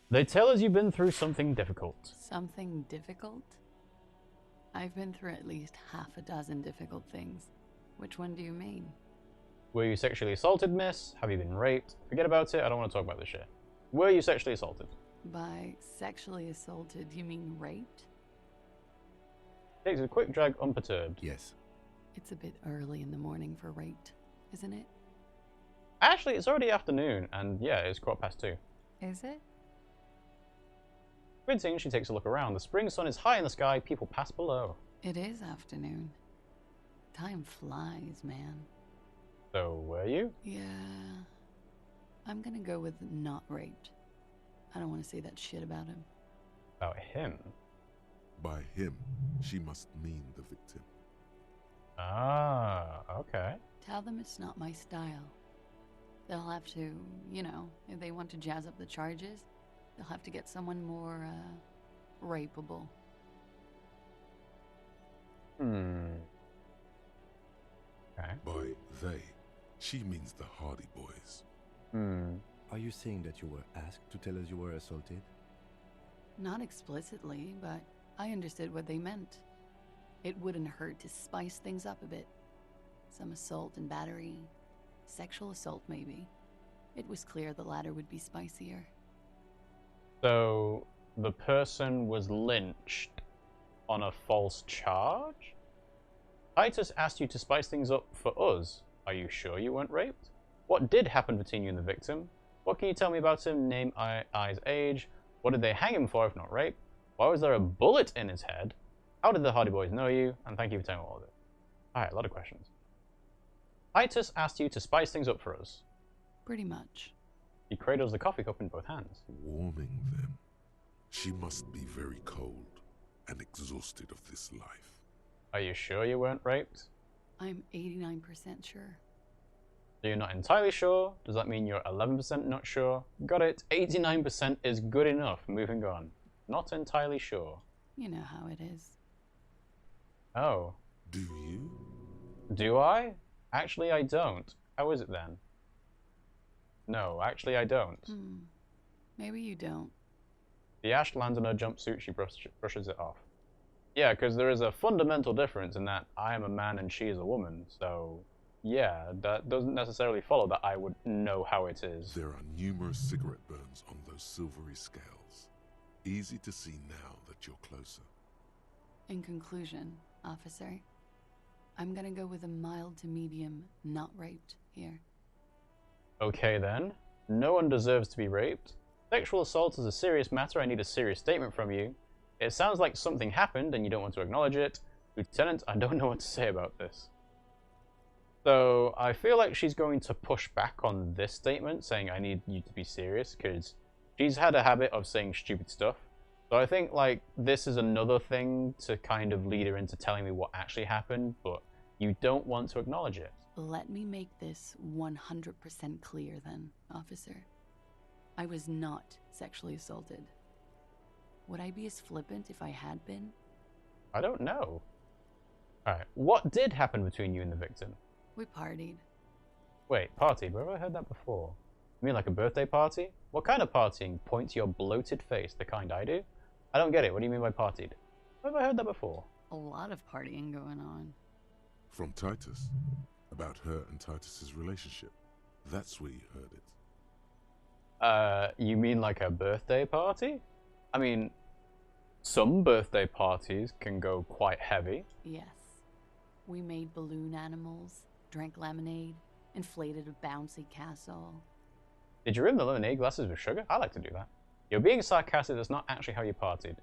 They tell us you've been through something difficult. Something difficult? I've been through at least half a dozen difficult things. Which one do you mean? Were you sexually assaulted, miss? Have you been raped? Forget about it, I don't want to talk about this shit. Were you sexually assaulted? By sexually assaulted, you mean raped? Takes a quick drag unperturbed. Yes. It's a bit early in the morning for raped, isn't it? Actually, it's already afternoon, and yeah, it's 2:15. Is it? Squinting, she takes a look around. The spring sun is high in the sky, people pass below. It is afternoon. Time flies, man. So, were you? Yeah. I'm gonna go with not raped. I don't want to say that shit about him. About him? By him, she must mean the victim. Ah, okay. Tell them it's not my style. They'll have to, you know, if they want to jazz up the charges, they'll have to get someone more, rapeable. Okay. By they, she means the Hardy Boys. Are you saying that you were asked to tell us you were assaulted? Not explicitly, but I understood what they meant. It wouldn't hurt to spice things up a bit. Some assault and battery. Sexual assault, maybe. It was clear the latter would be spicier. So, the person was lynched on a false charge? Titus asked you to spice things up for us. Are you sure you weren't raped? What did happen between you and the victim? What can you tell me about him? Name, eyes, age. What did they hang him for if not rape? Why was there a bullet in his head? How did the Hardy Boys know you? And thank you for telling all of it. Alright, a lot of questions. Titus asked you to spice things up for us. Pretty much. He cradles the coffee cup in both hands. Warming them. She must be very cold and exhausted of this life. Are you sure you weren't raped? I'm 89% sure. So you're not entirely sure? Does that mean you're 11% not sure? Got it. 89% is good enough. Moving on. Not entirely sure. You know how it is. Oh. Do you? Do I? Actually, I don't. How is it then? No, actually, I don't. Maybe you don't. The ash lands on her jumpsuit. She brushes it off. Yeah, because there is a fundamental difference in that I am a man and she is a woman. So, yeah, that doesn't necessarily follow that I would know how it is. There are numerous cigarette burns on those silvery scales. Easy to see now that you're closer. In conclusion, officer, I'm gonna go with a mild to medium not raped here. Okay then. No one deserves to be raped. Sexual assault is a serious matter. I need a serious statement from you. It sounds like something happened and you don't want to acknowledge it. Lieutenant, I don't know what to say about this. So, I feel like she's going to push back on this statement, saying I need you to be serious, because she's had a habit of saying stupid stuff. So I think, like, this is another thing to kind of lead her into telling me what actually happened, but you don't want to acknowledge it. Let me make this 100% clear then, officer. I was not sexually assaulted. Would I be as flippant if I had been? I don't know. Alright, what did happen between you and the victim? We partied. Wait, party? Where have I heard that before? You mean like a birthday party? What kind of partying? Point to your bloated face, the kind I do? I don't get it. What do you mean by partied? Where have I heard that before? A lot of partying going on. From Titus. About her and Titus's relationship. That's where you heard it. You mean like a birthday party? I mean, some birthday parties can go quite heavy. Yes. We made balloon animals, drank lemonade, inflated a bouncy castle. Did you rim the lemonade glasses with sugar? I like to do that. You're being sarcastic, that's not actually how you partied.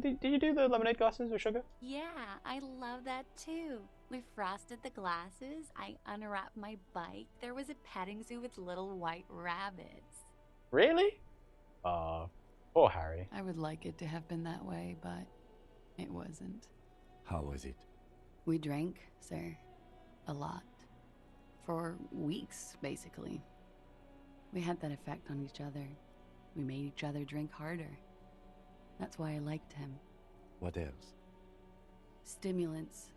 Did you do the lemonade glasses with sugar? Yeah, I love that too. We frosted the glasses, I unwrapped my bike, there was a petting zoo with little white rabbits. Really? Poor Harry. I would like it to have been that way, but it wasn't. How was it? We drank, sir. A lot. For weeks, basically. We had that effect on each other. We made each other drink harder. That's why I liked him. What else? Stimulants.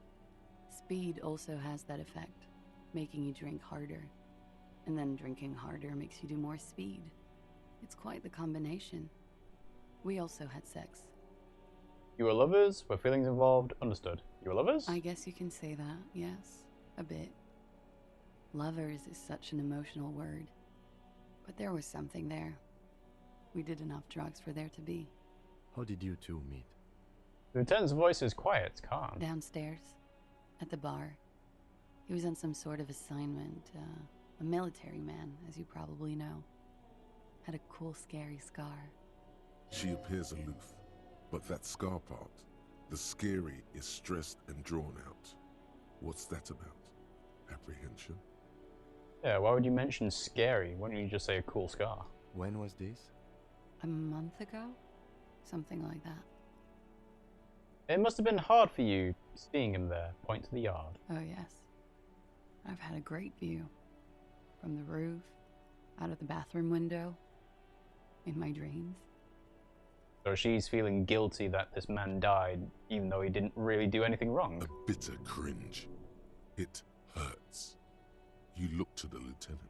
Speed also has that effect, making you drink harder. And then drinking harder makes you do more speed. It's quite the combination. We also had sex. You were lovers? Were feelings involved? Understood. You were lovers? I guess you can say that, yes. A bit. Lovers is such an emotional word. But there was something there. We did enough drugs for there to be. How did you two meet? The lieutenant's voice is quiet, calm. Downstairs. At the bar. He was on some sort of assignment. A military man, as you probably know. Had a cool, scary scar. She appears aloof, but that scar part, the scary, is stressed and drawn out. What's that about? Apprehension? Yeah, why would you mention scary? Why don't you just say a cool scar? When was this? A month ago? Something like that. It must have been hard for you seeing him there. Point to the yard. Oh, yes. I've had a great view. From the roof, out of the bathroom window, in my dreams. So she's feeling guilty that this man died, even though he didn't really do anything wrong. A bitter cringe. It hurts. You look to the lieutenant.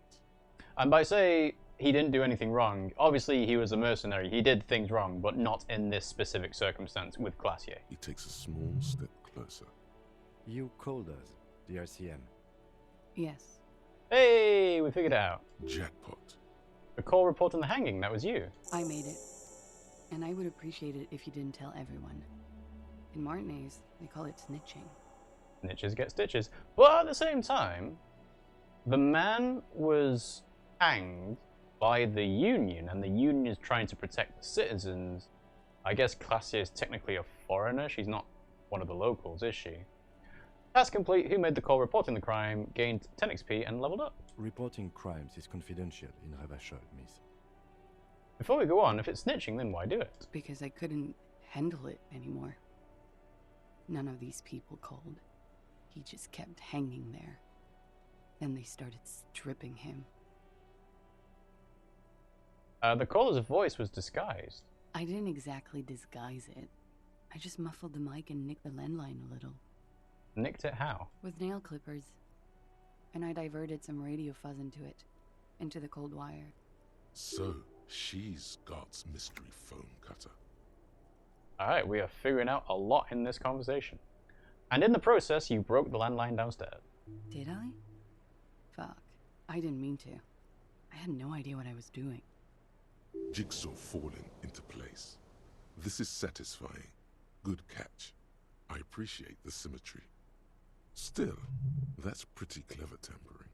And by say he didn't do anything wrong, obviously he was a mercenary. He did things wrong, but not in this specific circumstance with Glacier. He takes a small step closer. You called us, the RCM. Yes. Hey, we figured it out. Jackpot. The call reporting the hanging, that was you. I made it. And I would appreciate it if you didn't tell everyone. In Martinez, they call it snitching. Snitches get stitches. But at the same time, the man was hanged by the Union, and the Union is trying to protect the citizens. I guess Glacier is technically a foreigner. She's not one of the locals, is she? Task complete. Who made the call reporting the crime, gained 10 XP, and leveled up. Reporting crimes is confidential in Revachol, miss. Before we go on, if it's snitching, then why do it? Because I couldn't handle it anymore. None of these people called. He just kept hanging there. Then they started stripping him. The caller's voice was disguised. I didn't exactly disguise it. I just muffled the mic and nicked the landline a little. Nicked it how? With nail clippers. And I diverted some radio fuzz into it. Into the cold wire. So, she's God's mystery phone cutter. Alright, we are figuring out a lot in this conversation. And in the process, you broke the landline downstairs. Did I? Fuck. I didn't mean to. I had no idea what I was doing. Jigsaw falling into place. This is satisfying. Good catch. I appreciate the symmetry. Still, that's pretty clever tampering.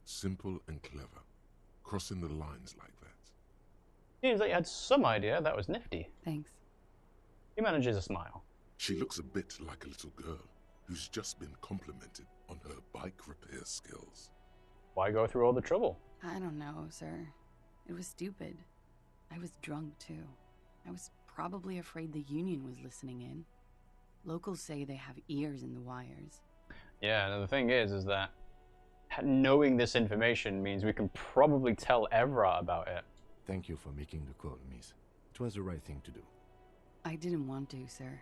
Simple and clever. Crossing the lines like that. Seems like you had some idea. That was nifty. Thanks. He manages a smile. She looks a bit like a little girl who's just been complimented on her bike repair skills. Why go through all the trouble? I don't know, sir. It was stupid. I was drunk, too. I was probably afraid the Union was listening in. Locals say they have ears in the wires. Yeah, and the thing is that knowing this information means we can probably tell Evra about it. Thank you for making the call, miss. It was the right thing to do. I didn't want to, sir.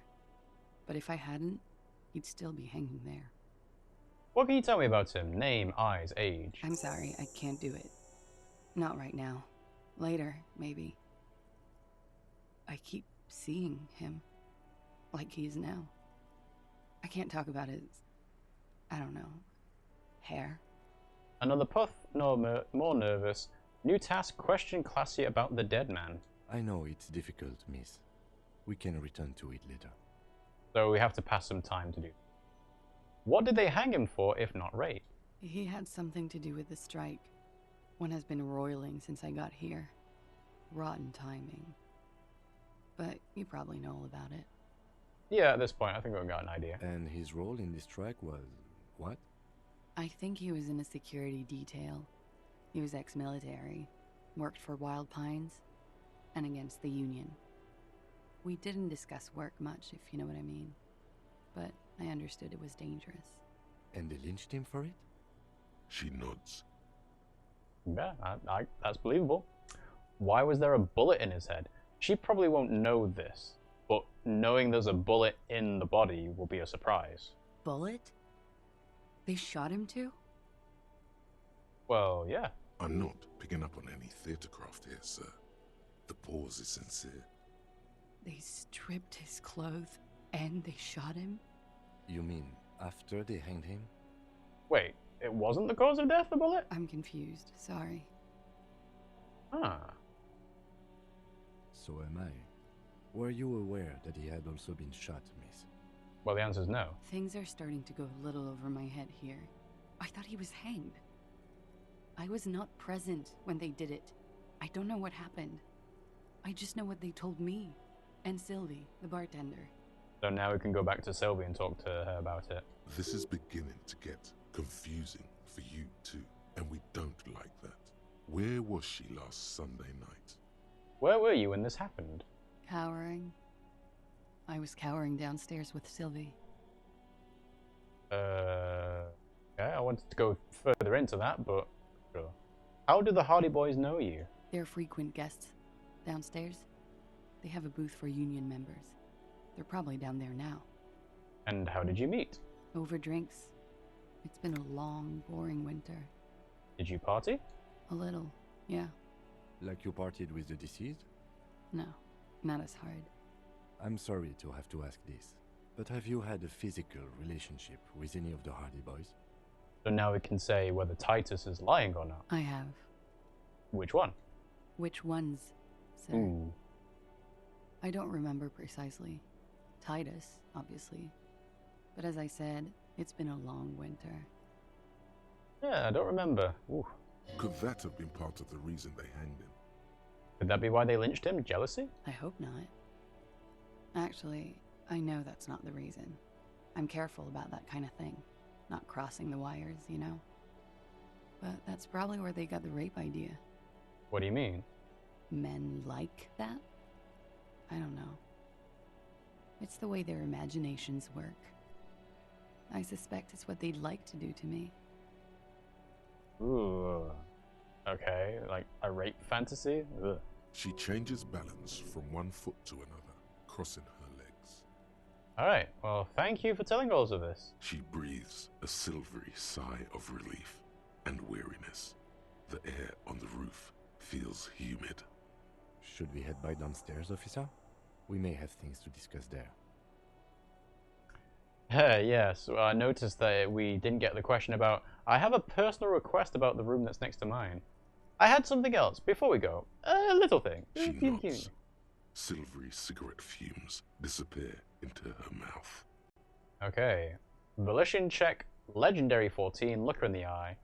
But if I hadn't, he'd still be hanging there. What can you tell me about him? Name, eyes, age? I'm sorry, I can't do it. Not right now. Later, maybe. I keep seeing him. Like he is now. I can't talk about his... I don't know. Hair. Another puff, no, more nervous. New task, question Classy about the dead man. I know it's difficult, miss. We can return to it later. So we have to pass some time to do. What did they hang him for, if not rape? He had something to do with the strike. One has been roiling since I got here. Rotten timing. But you probably know all about it. Yeah, at this point, I think we've got an idea. And his role in this strike was... what? I think he was in a security detail. He was ex-military, worked for Wild Pines, and against the Union. We didn't discuss work much, if you know what I mean. But I understood it was dangerous. And they lynched him for it? She nods. Yeah, that's believable. Why was there a bullet in his head? She probably won't know this, but knowing there's a bullet in the body will be a surprise. Bullet? They shot him too? Well, yeah. I'm not picking up on any theatercraft here, sir. The pause is sincere. They stripped his clothes and they shot him? You mean after they hanged him? Wait, it wasn't the cause of death, the bullet? I'm confused. Sorry. Ah. So am I. Were you aware that he had also been shot, miss? Well, the answer's no. Things are starting to go a little over my head here. I thought he was hanged. I was not present when they did it. I don't know what happened. I just know what they told me. And Sylvie, the bartender. So now we can go back to Sylvie and talk to her about it. This is beginning to get confusing for you too, and we don't like that. Where was she last Sunday night? Where were you when this happened? Cowering. I was cowering downstairs with Sylvie. Okay, I wanted to go further into that, but sure. How do the Hardy Boys know you? They're frequent guests. Downstairs, they have a booth for union members. They're probably down there now. And how did you meet? Over drinks. It's been a long, boring winter. Did you party? A little, yeah. Like you partied with the deceased? No, not as hard. I'm sorry to have to ask this, but have you had a physical relationship with any of the Hardy Boys? So now we can say whether Titus is lying or not. I have. Which one? Which ones, sir? Ooh. I don't remember precisely. Titus, obviously. But as I said, it's been a long winter. Yeah, I don't remember. Ooh. Could that have been part of the reason they hanged him? Could that be why they lynched him? Jealousy? I hope not. Actually, I know that's not the reason. I'm careful about that kind of thing. Not crossing the wires, you know? But that's probably where they got the rape idea. What do you mean? Men like that? I don't know. It's the way their imaginations work. I suspect it's what they'd like to do to me. Ooh. Okay, like a rape fantasy? Ugh. She changes balance from one foot to another, crossing her legs. Alright, well, thank you for telling all of this. She breathes a silvery sigh of relief and weariness. The air on the roof feels humid. Should we head by downstairs, officer? We may have things to discuss there. Yes, I noticed that we didn't get the question about... I have a personal request about the room that's next to mine. I had something else before we go. A little thing. She nods. Silvery cigarette fumes disappear into her mouth. Okay. Volition check, legendary 14, look her in the eye.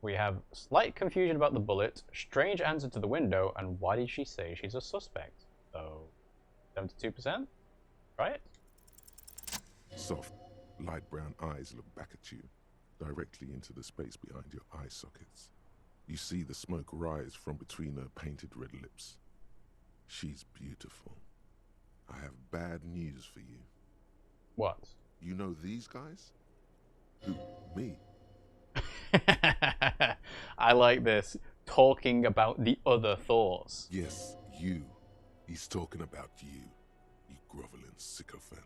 We have slight confusion about the bullet, strange answer to the window, and why did she say she's a suspect? So, 72%? Right? Soft, light brown eyes look back at you, directly into the space behind your eye sockets. You see the smoke rise from between her painted red lips. She's beautiful. I have bad news for you. What? You know these guys? Who? Me? I like this. Talking about the other thoughts. Yes, you. He's talking about you, you groveling sycophant.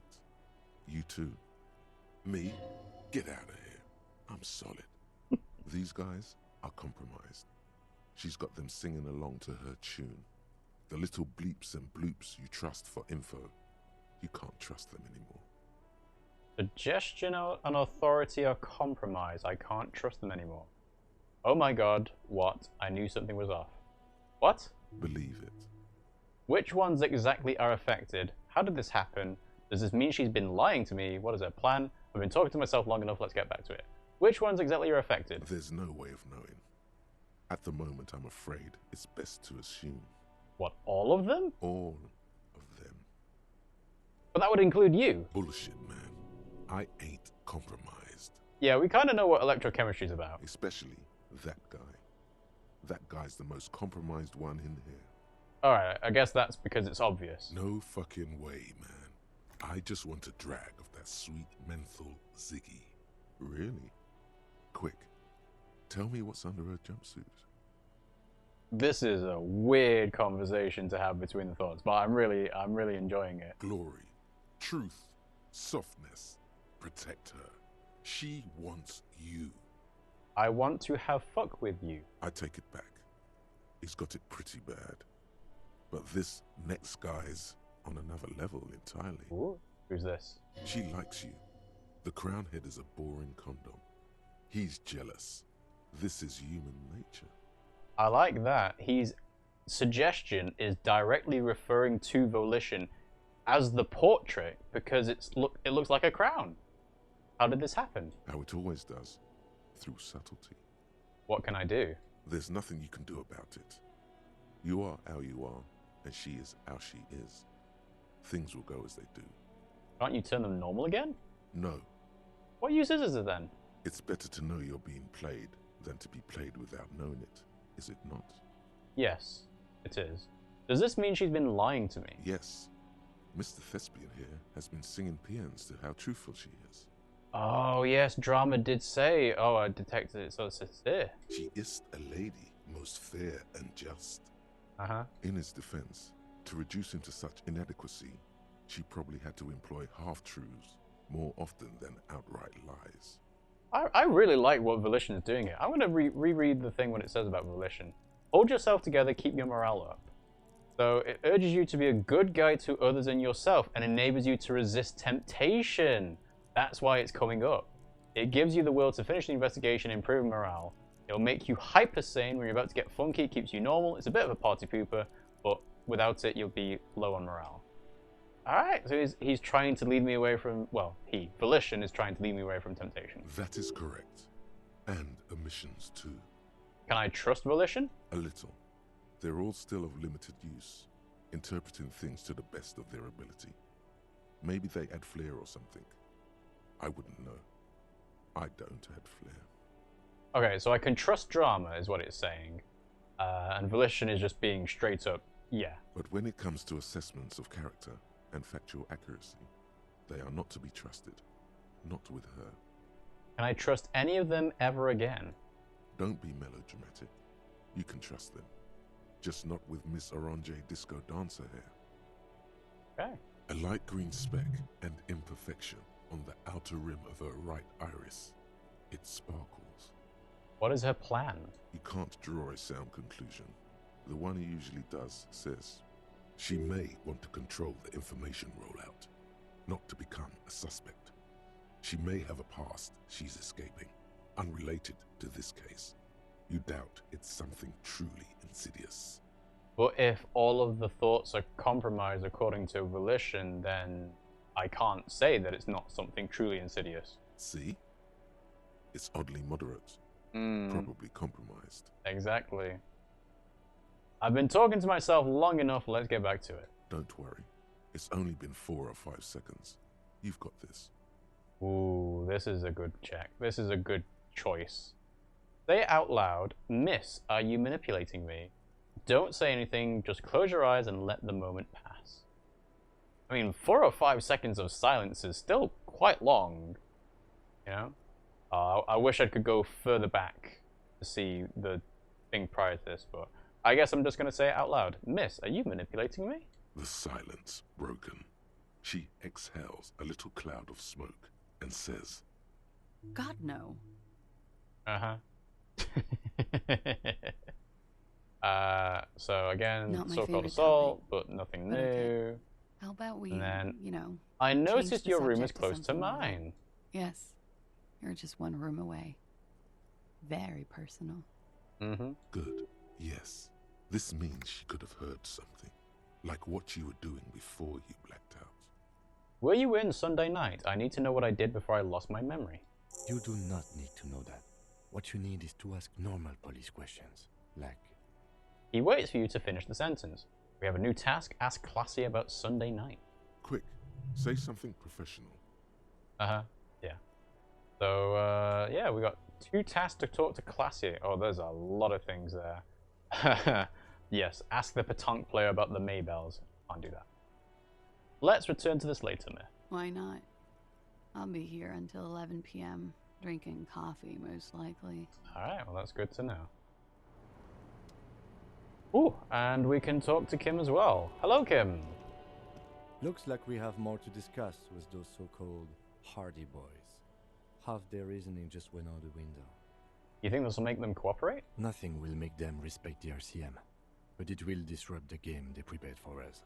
You too. Me? Get out of here. I'm solid. These guys are compromised. She's got them singing along to her tune. The little bleeps and bloops you trust for info, you can't trust them anymore. Suggestion and authority are compromised. I can't trust them anymore. Oh my god, what? I knew something was off. What? Believe it. Which ones exactly are affected? How did this happen? Does this mean she's been lying to me? What is her plan? I've been talking to myself long enough, let's get back to it. Which ones exactly are affected? There's no way of knowing. At the moment, I'm afraid it's best to assume. What, all of them? All of them. But that would include you. Bullshit, man. I ain't compromised. Yeah, we kind of know what electrochemistry is about. Especially that guy. That guy's the most compromised one in here. Alright, I guess that's because it's obvious. No fucking way, man. I just want a drag of that sweet menthol Ziggy. Really? Quick, tell me what's under her jumpsuit. This is a weird conversation to have between the thoughts, but I'm really enjoying it. Glory, truth, softness. Protect her. She wants you. I want to have fuck with you. I take it back. He's got it pretty bad. But this next guy's on another level entirely. Ooh, who's this? She likes you. The crown head is a boring condom. He's jealous. This is human nature. I like that. His suggestion is directly referring to Volition as the portrait because it looks like a crown. How did this happen? How it always does. Through subtlety. What can I do? There's nothing you can do about it. You are how you are, and she is how she is. Things will go as they do. Can't you turn them normal again? No. What use is it then? It's better to know you're being played than to be played without knowing it, is it not? Yes, it is. Does this mean she's been lying to me? Yes. Mr. Thespian here has been singing paeans to how truthful she is. Oh, yes, Drama did say. Oh, I detected it, so it's there. She is a lady, most fair and just. Uh-huh. In his defense, to reduce him to such inadequacy, she probably had to employ half-truths more often than outright lies. I really like what Volition is doing here. I'm going to reread the thing when it says about Volition. Hold yourself together, keep your morale up. So it urges you to be a good guide to others and yourself and enables you to resist temptation. That's why it's coming up. It gives you the will to finish the investigation and improve morale. It'll make you hyper sane when you're about to get funky, keeps you normal. It's a bit of a party pooper, but without it, you'll be low on morale. Alright, so he's trying to lead me away from, well, Volition is trying to lead me away from temptation. That is correct. And omissions too. Can I trust Volition? A little. They're all still of limited use, interpreting things to the best of their ability. Maybe they add flair or something. I wouldn't know. I don't add flair. Okay, so I can trust Drama, is what it's saying. And Volition is just being straight up, yeah. But when it comes to assessments of character and factual accuracy, they are not to be trusted. Not with her. Can I trust any of them ever again? Don't be melodramatic. You can trust them. Just not with Miss Orange Disco Dancer here. Okay. A light green speck and imperfection on the outer rim of her right iris. It sparkles. What is her plan? You can't draw a sound conclusion. The one he usually does says, she may want to control the information rollout, not to become a suspect. She may have a past she's escaping, unrelated to this case. You doubt it's something truly insidious. But if all of the thoughts are compromised according to Volition, then I can't say that it's not something truly insidious. See? It's oddly moderate. Probably compromised. Exactly. I've been talking to myself long enough, let's get back to it. Don't worry. It's only been 4 or 5 seconds. You've got this. Ooh, this is a good check. This is a good choice. Say it out loud. Miss, are you manipulating me? Don't say anything, just close your eyes and let the moment pass. I mean, 4 or 5 seconds of silence is still quite long, you know? I wish I could go further back to see the thing prior to this, but I guess I'm just going to say it out loud. Miss, are you manipulating me? The silence broken. She exhales a little cloud of smoke and says, God, no. Uh-huh. So again, Not my so-called favorite assault, topic, but nothing but new. okay. How about we, And then you know, I change noticed the your room is subject to close to something lighter? mine. Yes. You're just one room away. Very personal. Mm-hmm. good, yes. This means she could have heard something, like what you were doing before you blacked out. Were you in Sunday night? I need to know what I did before I lost my memory. You do not need to know that. What you need is to ask normal police questions, like, He waits for you to finish the sentence. We have a new task. Ask Classy about Sunday night. Quick, say something professional. Uh-huh. Yeah. So, yeah, we got 2 tasks to talk to Classy. Oh, there's a lot of things there. Yes, ask the Petanque player about the Maybells. Can't do that. Let's return to this later, Myth. Why not? I'll be here until 11 p.m. drinking coffee, most likely. Alright, well that's good to know. Ooh, and we can talk to Kim as well. Hello, Kim. looks like we have more to discuss with those so-called Hardy Boys. Half their reasoning just went out the window. You think this will make them cooperate? Nothing will make them respect the RCM. but it will disrupt the game they prepared for us.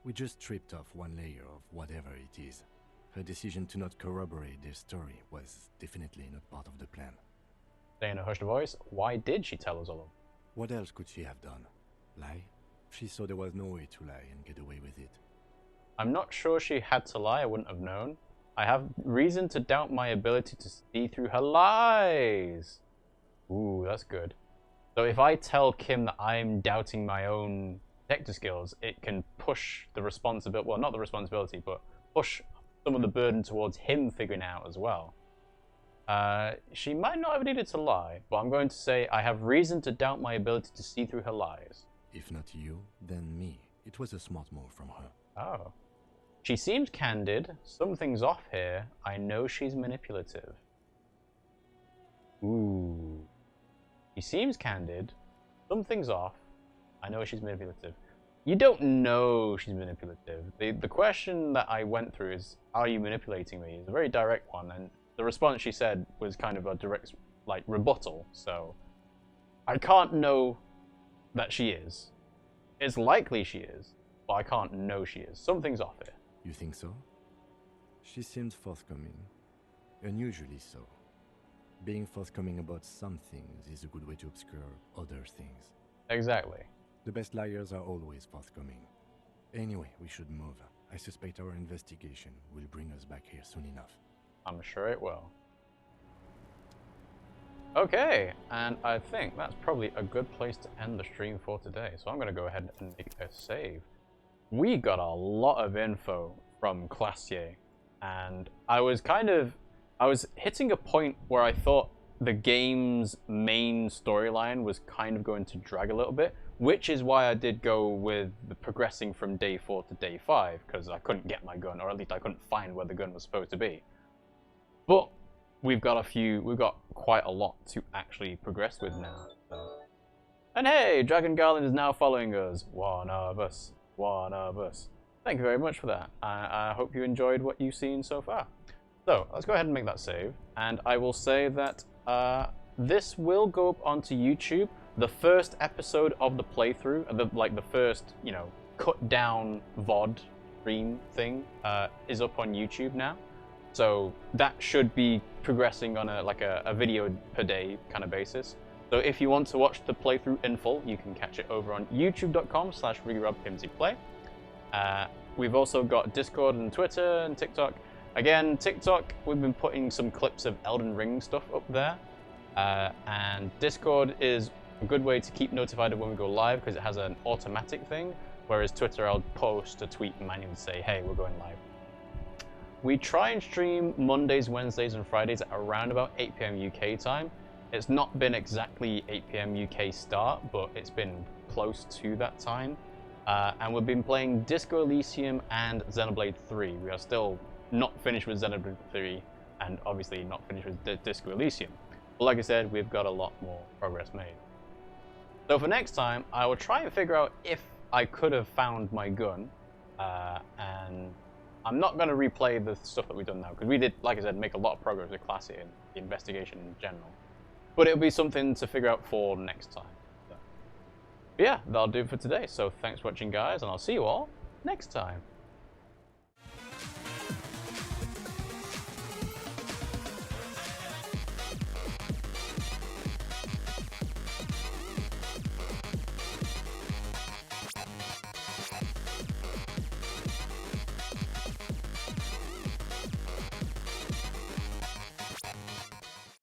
We just stripped off one layer of whatever it is. Her decision to not corroborate their story was definitely not part of the plan. Saying in a hushed voice, why did she tell us all? What else could she have done? Lie? She saw there was no way to lie and get away with it. I'm not sure she had to lie, I wouldn't have known. I have reason to doubt my ability to see through her lies. Ooh, that's good. So if I tell Kim that I'm doubting my own detective skills, it can push the responsibility, well, not the responsibility, but push some of the burden towards him figuring out as well. She might not have needed to lie, but I'm going to say I have reason to doubt my ability to see through her lies. If not you, then me. It was a smart move from her. Oh. She seems candid. Something's off here. I know she's manipulative. Ooh. She seems candid. Something's off. I know she's manipulative. You don't know she's manipulative. The question that I went through is, are you manipulating me? It's a very direct one, and the response she said was kind of a direct, like, rebuttal, so I can't know that she is. It's likely she is, but I can't know she is. Something's off here. You think so? She seemed forthcoming. Unusually so. Being forthcoming about some things is a good way to obscure other things. Exactly. The best liars are always forthcoming. Anyway, we should move. I suspect our investigation will bring us back here soon enough. I'm sure it will. Okay, and I think that's probably a good place to end the stream for today. So I'm going to go ahead and make a save. We got a lot of info from Classier, and I was hitting a point where I thought the game's main storyline was kind of going to drag a little bit, which is why I did go with the progressing from day 4 to day 5, because I couldn't get my gun, or at least I couldn't find where the gun was supposed to be. But we've got quite a lot to actually progress with now. So. And hey, Dragon Garland is now following us. One of us. One of us. Thank you very much for that. I hope you enjoyed what you've seen so far. So let's go ahead and make that save, and I will say that this will go up onto YouTube. The first episode of the playthrough, the first, cut down VOD stream thing, is up on YouTube now. So that should be progressing on a video per day kind of basis. So if you want to watch the playthrough in full, you can catch it over on youtube.com/RiggyRobPimmsy. We've also got Discord and Twitter and TikTok. Again, TikTok, we've been putting some clips of Elden Ring stuff up there. And Discord is a good way to keep notified of when we go live because it has an automatic thing. Whereas Twitter, I'll post a tweet manually and say, hey, we're going live. We try and stream Mondays, Wednesdays, and Fridays at around about 8 PM UK time. It's not been exactly 8 PM UK start, but it's been close to that time. And we've been playing Disco Elysium and Xenoblade 3. We are still not finished with Xenoblade 3, and obviously not finished with Disco Elysium. But like I said, we've got a lot more progress made. So for next time, I will try and figure out if I could have found my gun, and I'm not going to replay the stuff that we've done now, because we did, like I said, make a lot of progress with Classy and the investigation in general. But it'll be something to figure out for next time. So. But yeah, that'll do it for today. So thanks for watching, guys, and I'll see you all next time.